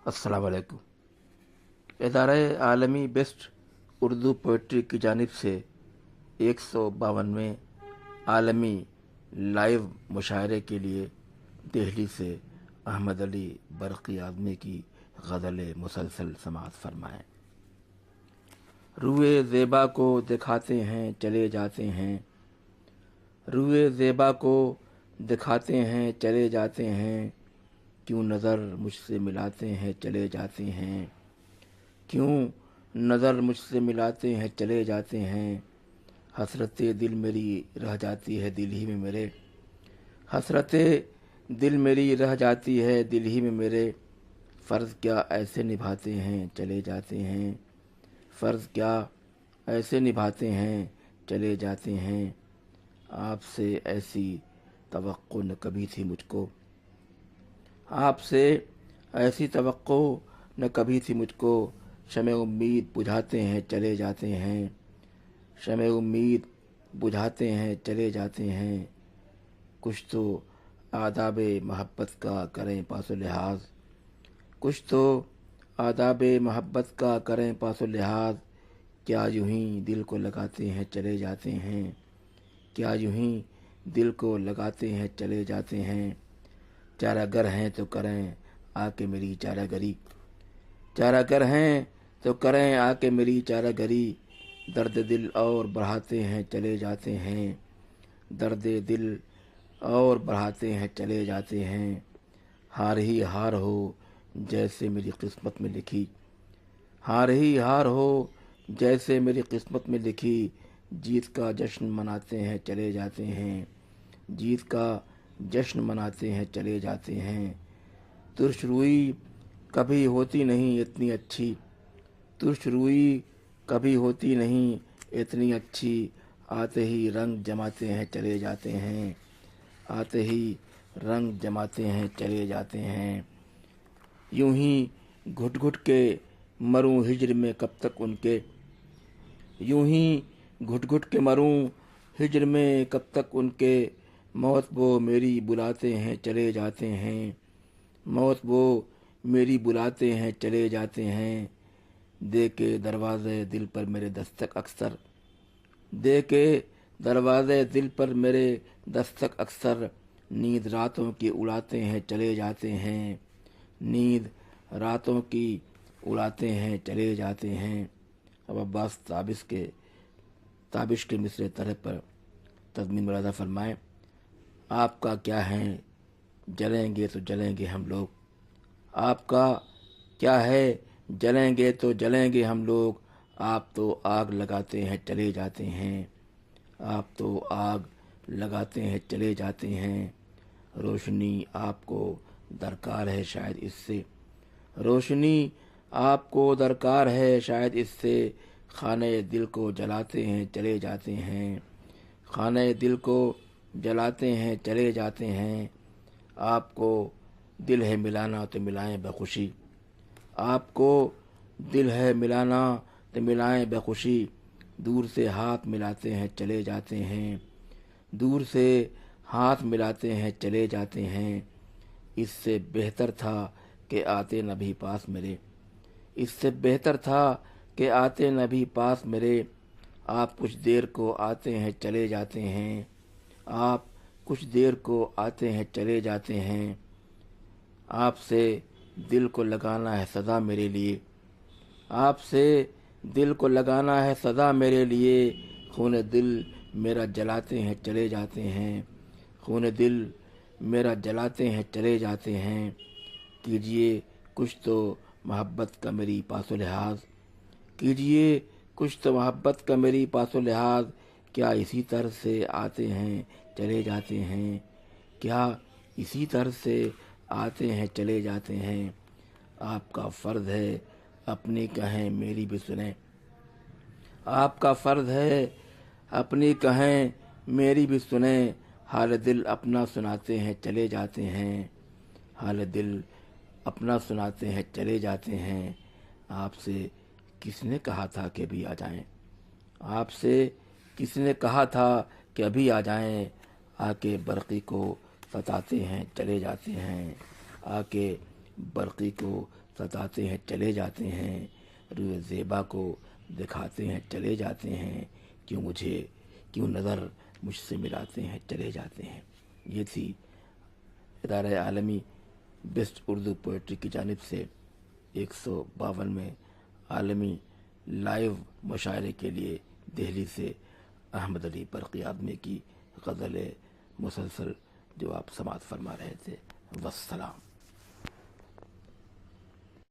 अस्सलाम वालेकुम। इदारा आलमी बेस्ट उर्दू पोइट्री की जानिब से 152वें आलमी लाइव मुशायरे के लिए दिल्ली से अहमद अली बरक़ी आज़मी की गज़ल मुसलसल समाअत फरमाएँ। रूए ज़ेबा को दिखाते हैं चले जाते हैं, रूए ज़ेबा को दिखाते हैं चले जाते हैं, क्यों नज़र मुझसे मिलाते हैं चले जाते हैं, क्यों नज़र मुझसे मिलाते हैं चले जाते हैं। हसरत दिल मेरी रह जाती है दिल ही में मेरे, हसरत दिल मेरी रह जाती है दिल ही में मेरे। फ़र्ज़ क्या ऐसे निभाते हैं चले जाते हैं, फ़र्ज़ क्या ऐसे निभाते हैं चले जाते हैं। आपसे ऐसी तवक्को न कभी थी मुझको, आपसे ऐसी तवक्को न कभी थी मुझको। शमे उम्मीद बुझाते हैं चले जाते हैं, शमे उम्मीद बुझाते हैं चले जाते हैं। कुछ तो आदाब मोहब्बत का करें पासो लिहाज, कुछ तो आदाब मोहब्बत का करें पासो लिहाज। क्या यूं ही दिल को लगाते हैं चले जाते हैं, क्या यूं ही दिल को लगाते हैं चले जाते हैं। चारागर हैं तो करें आके मेरी चारागरी, चारागर हैं तो करें आके मेरी चारागरी। दर्द दिल और बढ़ाते हैं चले जाते हैं, दर्द दिल और बढ़ाते हैं चले जाते हैं। हार ही हार हो जैसे मेरी किस्मत में लिखी, हार ही हार हो जैसे मेरी किस्मत में लिखी। जीत का जश्न मनाते हैं चले जाते हैं, जीत का जश्न मनाते हैं चले जाते हैं। तुर्श रूई कभी होती नहीं इतनी अच्छी, तुर्श रूई कभी होती नहीं इतनी अच्छी। आते ही रंग जमाते हैं चले जाते हैं, आते ही रंग जमाते हैं चले जाते हैं। यूं ही घुट घुट के मरूं हिज्र में कब तक उनके, यूं ही घुट घुट के मरूं हिज्र में कब तक उनके। मौत वो मेरी बुलाते हैं चले जाते हैं, मौत वो मेरी बुलाते हैं चले जाते हैं। दे के दरवाज़े दिल पर मेरे दस्तक अक्सर, दे के दरवाज़े दिल पर मेरे दस्तक अक्सर। नींद रातों की उड़ाते हैं चले जाते हैं, नींद रातों की उड़ाते हैं चले जाते हैं। अब अब्बास ताबिश के मिसरे तरह पर तज़मीन मुलादा फरमाएँ। आपका क्या है जलेंगे तो जलेंगे हम लोग, आपका क्या है जलेंगे तो जलेंगे हम लोग। आप तो आग लगाते हैं चले जाते हैं, आप तो आग लगाते हैं चले जाते हैं। रोशनी आपको दरकार है शायद इससे, रोशनी आपको दरकार है शायद इससे। खाने दिल को जलाते हैं चले जाते हैं, खाने दिल को जलाते हैं चले जाते हैं। आपको दिल है मिलाना तो मिलाएं बखुशी, आपको दिल है मिलाना तो मिलाएं बखुशी। दूर से हाथ मिलाते हैं चले जाते हैं, दूर से हाथ मिलाते हैं चले जाते हैं। इससे बेहतर था कि आते न भी पास मेरे, इससे बेहतर था कि आते न भी पास मेरे। आप कुछ देर को आते हैं चले जाते हैं, आप कुछ देर को आते हैं चले जाते हैं। आपसे दिल को लगाना है सदा मेरे लिए, आपसे दिल को लगाना है सदा मेरे लिए। खून दिल मेरा जलाते हैं चले जाते हैं, खून दिल मेरा जलाते हैं चले जाते हैं। कीजिए कुछ तो मोहब्बत का मेरी पासो लिहाज, कीजिए कुछ तो मोहब्बत का मेरी पासो लिहाज। क्या इसी तरह से आते हैं चले जाते हैं, क्या इसी तरह से आते हैं चले जाते हैं। आपका फ़र्ज़ है अपनी कहें मेरी भी सुने, आपका फ़र्ज़ है अपनी कहें मेरी भी सुने। हाल दिल अपना सुनाते हैं चले जाते हैं, हाल दिल अपना सुनाते हैं चले जाते हैं। आपसे किसने कहा था कि अभी आ जाएं, आपसे किसने कहा था कि अभी आ जाएं। आके बरक़ी को सताते हैं चले जाते हैं, आके برقی کو ستاتے ہیں چلے جاتے ہیں، روئے زیبا کو دکھاتے ہیں چلے جاتے ہیں، کیوں نظر مجھ سے ملاتے ہیں چلے جاتے ہیں۔ یہ تھی ادارہ عالمی بیسٹ اردو پوئٹری کی جانب سے 152 عالمی لائیو مشاعرے کے لیے دہلی سے احمد علی برقی آدمی کی غزل مسلسل جو آپ سماعت فرما رہے تھے۔ والسلام۔